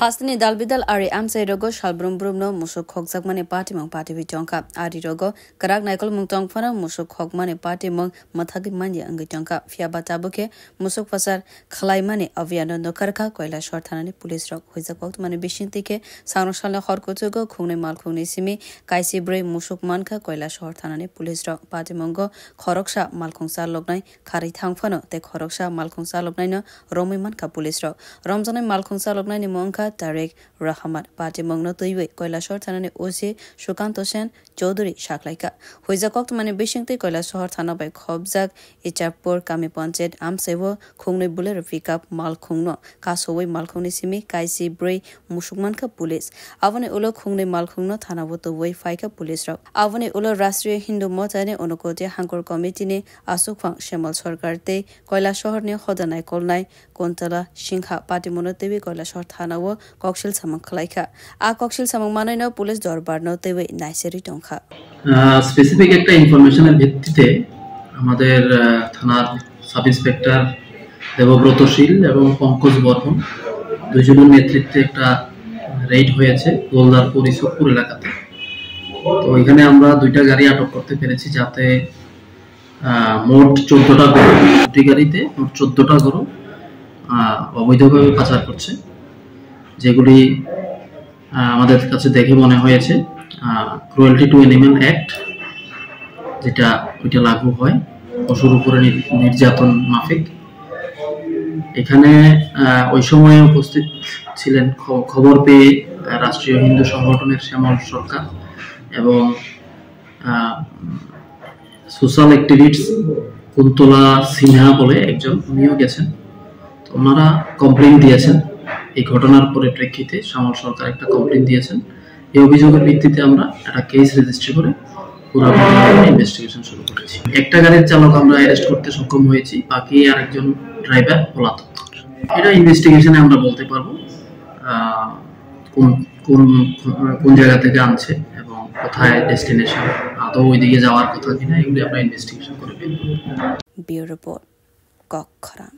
Hastini dalbidal ari amsay rogo shalbrum brumno musuk khokjak mane party mong party bitongka ari rogo karak naikol mungtong fana musuk khok mane party mong mathagi manje angi tongka fiaba tabuke musuk fasar khlai mane aviano nokarka koila shor thanani police rok hoijak wakt mane bishintike sangroshalna khorkochugo khungne mal khungne simi kaisi bre musuk manka koila shor thanani police rok party mongo khoroksha malkhungsa lognai khari thangfano te khoroksha malkhungsa lognai no romi manka police rok romjanai malkhungsa lognai ni mongka Tarek Rahmat party mongno tuiwe Koilashor thanani OC Shukant Hossain Chaudhary Shaklaika hoijakok mane bishingte Koilashor thana bai khobjak Ichapur Kami Panchayat amsewo khungne buler pickup mal khungno kasowai mal khungni simi kaisi bre musukmanka police avane ulo khungne mal khungno thana bo to wai faika police rok avane ulo Rashtriya Hindu Mota ne Onokotia Hangkor Committee ne Asukphang Shemal Sarkar te Koilashor ne khodanai kolnai Kontala Singha party mono tewi Koilashor thana wo ককশিল সামং খলাইখা a ককশিল সামং মানাইনো police দরবার নতেবে নাইসেরি টংখা specific একটা ইনফরমেশনের ভিত্তিতে আমাদের থানার sub inspector দেবব্রতশীল এবং পঙ্কজ বর্মন দুইজনের নেতৃত্বে একটা red হয়েছে গোলদারপুর ইসুকপুর এলাকাতে। তো এখানে আমরা দুইটা গাড়ি আটক করতে পেরেছি যাতে মোট 14টা গরু, দুটি গাড়িতে মোট 14টা গরু অবৈধভাবে পাচার করছে, যেগুলি আমাদের কাছে দেখে মনে হয়েছে ক্রুয়েলটি টু অ্যানিমাল অ্যাক্ট যেটা ওইটা লাগু হয় পশুর উপরে নির্যাতন মাফিক। এখানে ওই সময়ে উপস্থিত ছিলেন খবর পেয়ে রাষ্ট্রীয় হিন্দু সংগঠনের শ্যামল সরকার এবং সোশ্যাল অ্যাক্টিভিস্ট কুন্তলা সিনহা বলে একজন, উনিও গেছেন। তো ওনারা কমপ্লেইন দিয়েছেন এই ঘটনার পরিপ্রেক্ষিতে শ্যামল সরকার একটা কমপ্লেইন দিয়েছেন। এই অভিযোগের ভিত্তিতে আমরা একটা কেস রেজিস্ট্রি করে পুরো ইনভেস্টিগেশন শুরু করেছি। একটা গাড়ির চালক আমরা অ্যারেস্ট করতে সক্ষম হয়েছি, বাকি আরেকজন ড্রাইভার পলাতক। এটা ইনভেস্টিগেশনে আমরা বলতে পারবো কোন জায়গা থেকে আনছে এবং কোথায় ডেস্টিনেশন, আদৌ ওইদিকে যাওয়ার কথা কিনা, এগুলি আমরা ইনভেস্টিগেশন করে বের করব। Bureau report কক্ষরাম।